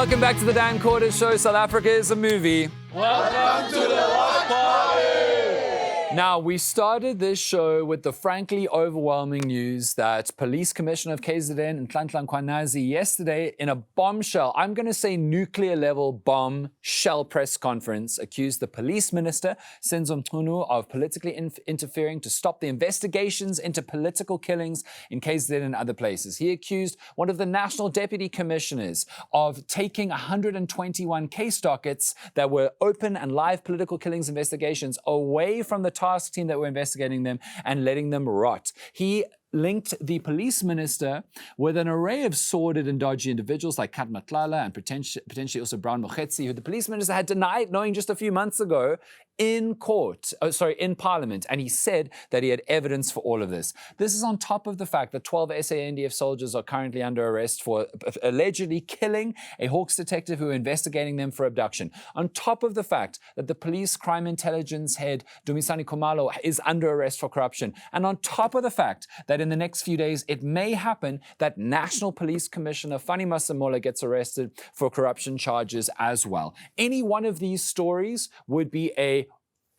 Welcome back to the Dan Corder Show. South Africa is a movie. Welcome to the Watch Party! Now, we started this show with the frankly overwhelming news that Police Commissioner of KZN, Mkhwanazi, yesterday in a bombshell, I'm going to say nuclear-level bombshell press conference, accused the police minister, Senzo Mchunu, of politically interfering to stop the investigations into political killings in KZN and other places. He accused one of the national deputy commissioners of taking 121 case dockets that were open and live political killings investigations away from the task team that were investigating them and letting them rot. He linked the police minister with an array of sordid and dodgy individuals like Kat Matlala and potentially also Brown Mkhwanazi, who the police minister had denied knowing just a few months ago in Parliament. And he said that he had evidence for all of this. This is on top of the fact that 12 SANDF soldiers are currently under arrest for allegedly killing a Hawks detective who are investigating them for abduction. On top of the fact that the police crime intelligence head, Dumisani Khumalo, is under arrest for corruption. And on top of the fact that in the next few days, it may happen that National Police Commissioner Fani Masemola gets arrested for corruption charges as well. Any one of these stories would be a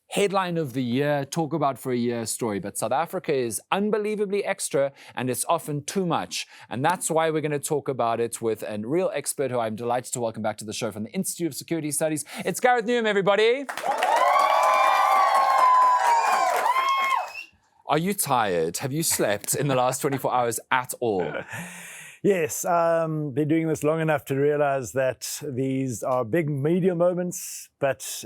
headline of the year, talk about for a year story. But South Africa is unbelievably extra, and it's often too much. And that's why we're going to talk about it with a real expert who I'm delighted to welcome back to the show from the Institute of Security Studies. It's Gareth Newham, everybody. Are you tired? Have you slept in the last 24 hours at all? Yes, been doing this long enough to realize that these are big media moments, but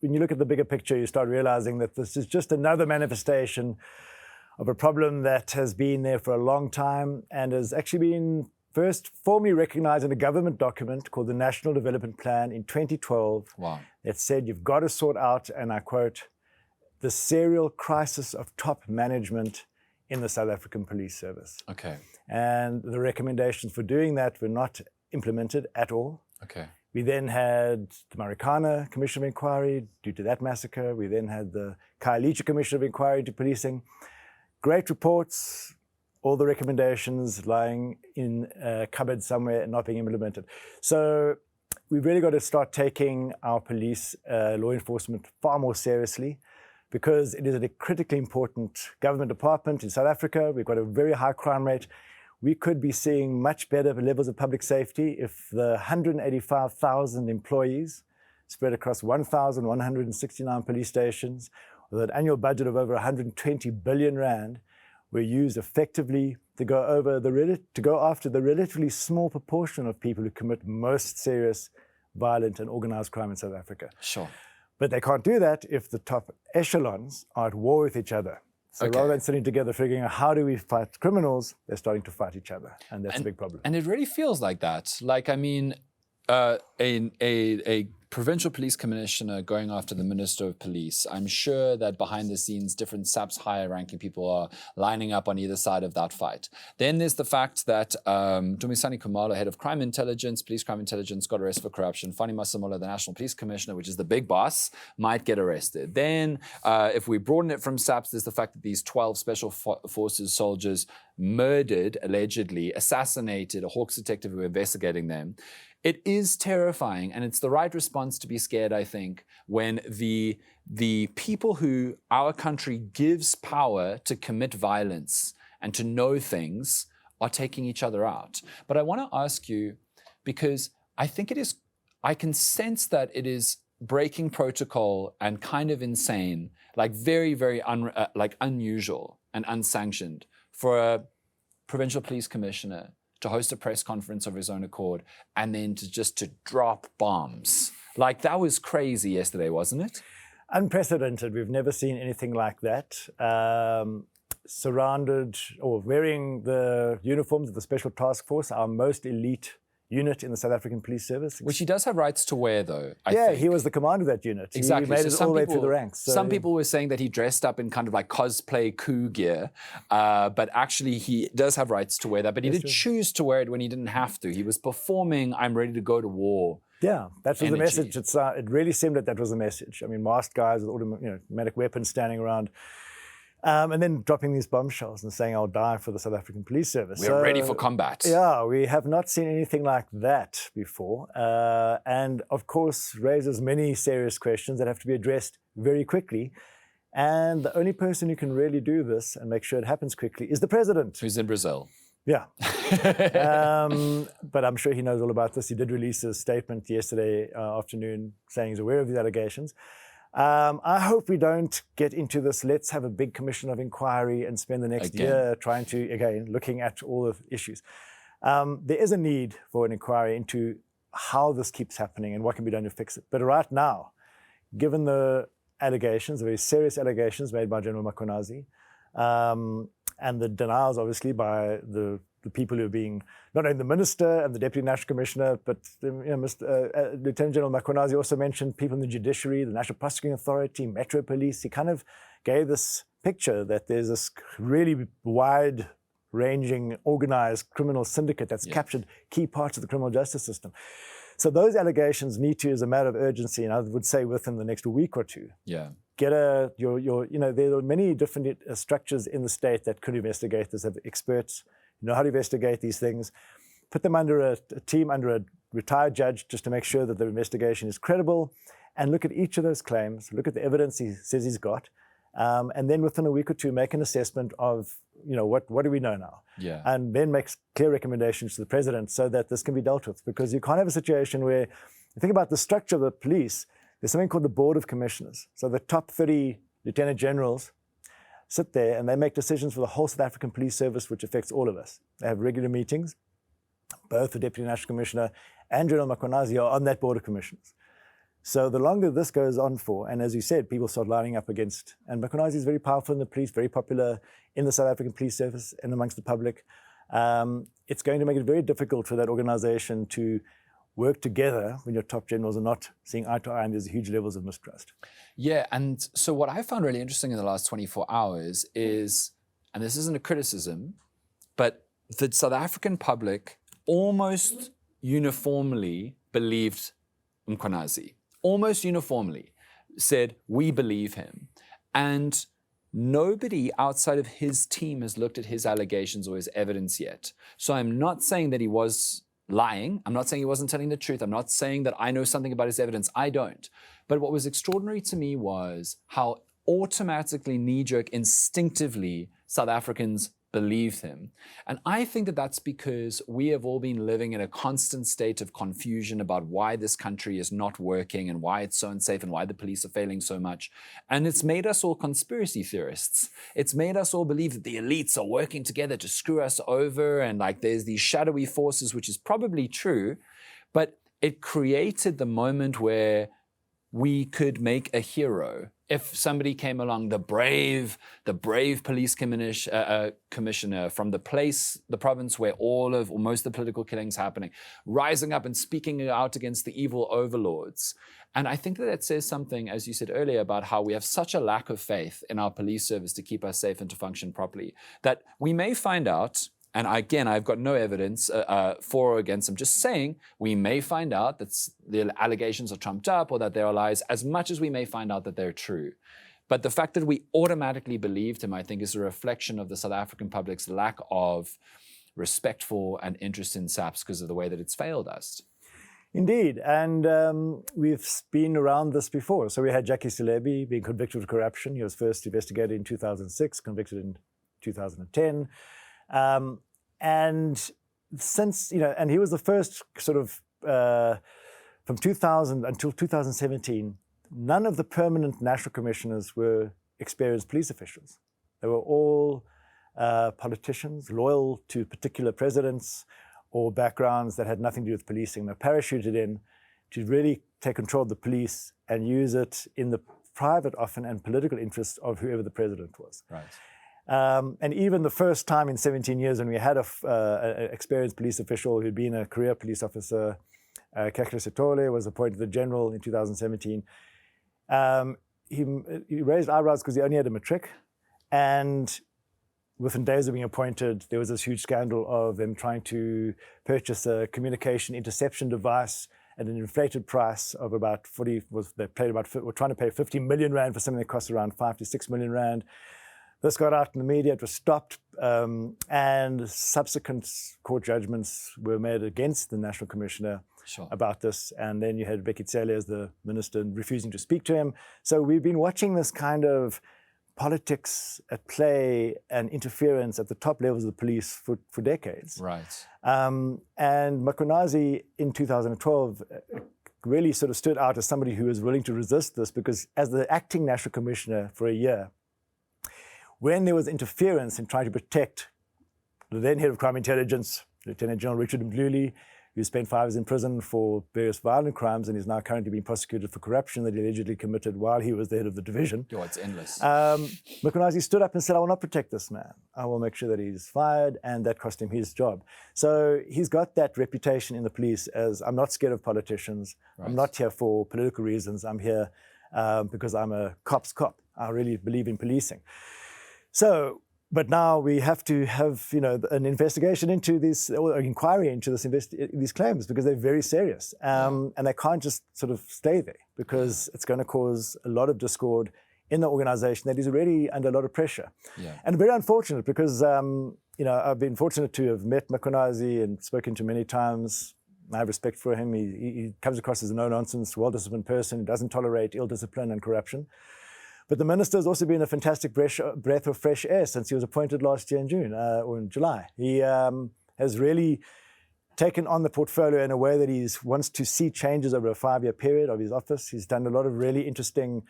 when you look at the bigger picture, you start realizing that this is just another manifestation of a problem that has been there for a long time and has actually been first formally recognized in a government document called the National Development Plan in 2012. Wow. That said, you've got to sort out, and I quote, the serial crisis of top management in the South African Police Service. Okay. And the recommendations for doing that were not implemented at all. Okay. We then had the Marikana Commission of Inquiry due to that massacre. We then had the Khayelitsha Commission of Inquiry into policing. Great reports, all the recommendations lying in a cupboard somewhere and not being implemented. So we've really got to start taking our police law enforcement far more seriously, because it is a critically important government department in South Africa. We've got a very high crime rate. We could be seeing much better levels of public safety if the 185,000 employees spread across 1,169 police stations with an annual budget of over 120 billion rand were used effectively to go after the relatively small proportion of people who commit most serious, violent and organized crime in South Africa. Sure. But they can't do that if the top echelons are at war with each other. So rather than sitting together figuring out how do we fight criminals, they're starting to fight each other. And that's a big problem. And it really feels like that. Like, I mean, a provincial police commissioner going after the minister of police. I'm sure that behind the scenes, different SAPS higher ranking people are lining up on either side of that fight. Then there's the fact that Dumisani Khumalo, head of crime intelligence, police crime intelligence, got arrested for corruption. Fani Masemola, the national police commissioner, which is the big boss, might get arrested. Then if we broaden it from SAPS, there's the fact that these 12 special forces soldiers murdered, allegedly, assassinated a Hawks detective who were investigating them. It is terrifying, and it's the right response to be scared, I think, when the people who our country gives power to commit violence and to know things are taking each other out. But I want to ask you, because I think I can sense that it is breaking protocol and kind of insane, like very, very unusual and unsanctioned for a provincial police commissioner to host a press conference of his own accord and then to drop bombs. Like, that was crazy yesterday, wasn't it? Unprecedented. We've never seen anything like that. Surrounded or wearing the uniforms of the Special Task Force, our most elite unit in the South African Police Service. Which he does have rights to wear, though, I think. He was the commander of that unit. Exactly. He made it all the way through the ranks. So some people were saying that he dressed up in kind of like cosplay coup gear, but actually he does have rights to wear that. But he did choose to wear it when he didn't have to. He was performing, I'm ready to go to war. Yeah, that was the message. It really seemed that was the message. I mean, masked guys with automatic weapons standing around. And then dropping these bombshells and saying, I'll die for the South African Police Service. We're ready for combat. Yeah, we have not seen anything like that before. And of course, raises many serious questions that have to be addressed very quickly. And the only person who can really do this and make sure it happens quickly is the president. Who's in Brazil. Yeah. But I'm sure he knows all about this. He did release a statement yesterday afternoon saying he's aware of these allegations. I hope we don't get into this, let's have a big commission of inquiry and spend the next year trying to, again, looking at all the issues. There is a need for an inquiry into how this keeps happening and what can be done to fix it. But right now, given the allegations, the very serious allegations made by General Mkhwanazi, and the denials, obviously, by the people who are being, not only the minister and the deputy national commissioner, but Lieutenant General Mkhwanazi also mentioned people in the judiciary, the National Prosecuting Authority, Metro Police. He kind of gave this picture that there's this really wide-ranging, organized criminal syndicate that's captured key parts of the criminal justice system. So those allegations need to, as a matter of urgency, and I would say within the next week or two, get there are many different structures in the state that could investigate this, have experts who know how to investigate these things, put them under a team, under a retired judge, just to make sure that the investigation is credible, and look at each of those claims, look at the evidence he says he's got, and then within a week or two make an assessment of, what do we know now? And then makes clear recommendations to the president so that this can be dealt with. Because you can't have a situation where, you think about the structure of the police, there's something called the Board of Commissioners. So the top 30 lieutenant generals sit there and they make decisions for the whole South African Police Service, which affects all of us. They have regular meetings. Both the Deputy National Commissioner and General Mkhwanazi are on that Board of Commissioners. So the longer this goes on for, and as you said, people start lining up against, and Mkhwanazi is very powerful in the police, very popular in the South African Police Service and amongst the public, it's going to make it very difficult for that organization to work together when your top generals are not seeing eye to eye and there's huge levels of mistrust. Yeah, and so what I found really interesting in the last 24 hours is, and this isn't a criticism, but the South African public almost uniformly believed Mkhwanazi. Almost uniformly said, we believe him. And nobody outside of his team has looked at his allegations or his evidence yet. So I'm not saying that he was lying. I'm not saying he wasn't telling the truth. I'm not saying that I know something about his evidence. I don't. But what was extraordinary to me was how automatically, knee-jerk, instinctively, South Africans believed him. And I think that that's because we have all been living in a constant state of confusion about why this country is not working and why it's so unsafe and why the police are failing so much. And it's made us all conspiracy theorists. It's made us all believe that the elites are working together to screw us over and like there's these shadowy forces, which is probably true, but it created the moment where we could make a hero. If somebody came along, the brave police commissioner from the province where all of, or most of the political killings happening, rising up and speaking out against the evil overlords. And I think that it says something, as you said earlier, about how we have such a lack of faith in our police service to keep us safe and to function properly, that we may find out, and again, I've got no evidence for or against. I'm just saying we may find out that the allegations are trumped up or that they are lies, as much as we may find out that they're true. But the fact that we automatically believed him, I think, is a reflection of the South African public's lack of respect for and interest in SAPS because of the way that it's failed us. Indeed, and we've been around this before. So we had Jackie Selebi being convicted of corruption. He was first investigated in 2006, convicted in 2010. And since, and he was the first sort of, from 2000 until 2017, none of the permanent national commissioners were experienced police officials. They were all politicians, loyal to particular presidents or backgrounds that had nothing to do with policing. They're parachuted in to really take control of the police and use it in the private, often, and political interests of whoever the president was. Right. And even the first time in 17 years when we had an experienced police official who'd been a career police officer, Kekle Sithole, was appointed the general in 2017. He raised eyebrows because he only had a matric. And within days of being appointed, there was this huge scandal of them trying to purchase a communication interception device at an inflated price of about 40, were trying to pay 50 million rand for something that cost around 5 to 6 million rand. This got out in the media, it was stopped, and subsequent court judgments were made against the National Commissioner about this. And then you had Becky Cele as the minister refusing to speak to him. So we've been watching this kind of politics at play and interference at the top levels of the police for decades. Right. And Mkhwanazi in 2012 really sort of stood out as somebody who was willing to resist this, because as the acting National Commissioner for a year, when there was interference in trying to protect the then head of crime intelligence, Lieutenant General Richard Mkhwanazi, who spent 5 years in prison for various violent crimes and is now currently being prosecuted for corruption that he allegedly committed while he was the head of the division. Oh, it's endless. Mkhwanazi stood up and said, I will not protect this man. I will make sure that he's fired, and that cost him his job. So he's got that reputation in the police as, I'm not scared of politicians. Right. I'm not here for political reasons. I'm here because I'm a cop's cop. I really believe in policing. So, but now we have to have, an investigation into this, or an inquiry into these claims, because they're very serious. And they can't just sort of stay there, because it's going to cause a lot of discord in the organization that is already under a lot of pressure. Yeah. And very unfortunate, because, I've been fortunate to have met Mkhwanazi and spoken to him many times. I have respect for him. He comes across as a no-nonsense, well-disciplined person who doesn't tolerate ill discipline and corruption. But the minister has also been a fantastic breath of fresh air since he was appointed last year in June or in July. He has really taken on the portfolio in a way that he wants to see changes over a 5-year period of his office. He's done a lot of really interesting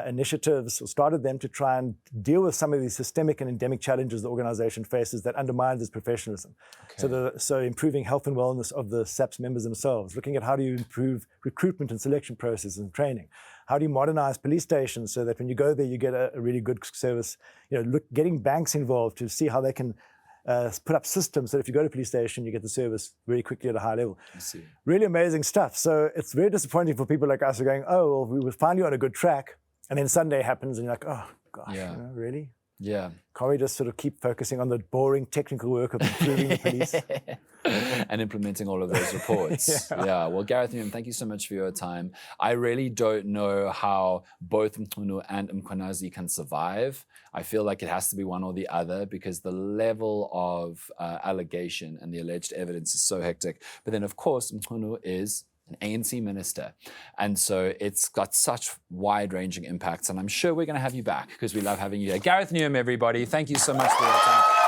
initiatives, or started them, to try and deal with some of these systemic and endemic challenges the organization faces that undermines its professionalism. Okay. So improving health and wellness of the SAPS members themselves, looking at how do you improve recruitment and selection processes and training. How do you modernize police stations so that when you go there, you get a really good service? Getting banks involved to see how they can put up systems so that if you go to a police station, you get the service very quickly at a high level. I see. Really amazing stuff. So it's very disappointing for people like us who are going, oh, well, we were finally on a good track. And then Sunday happens and you're like, oh, gosh, really? Yeah. Can't we just sort of keep focusing on the boring technical work of improving the police? And implementing all of those reports. Yeah. Well, Gareth Newham, thank you so much for your time. I really don't know how both Mkhwanazi and Mkhwanazi can survive. I feel like it has to be one or the other, because the level of allegation and the alleged evidence is so hectic. But then, of course, Mkhwanazi is an ANC minister. And so it's got such wide-ranging impacts. And I'm sure we're going to have you back, because we love having you here. Gareth Newham, everybody, thank you so much for your time.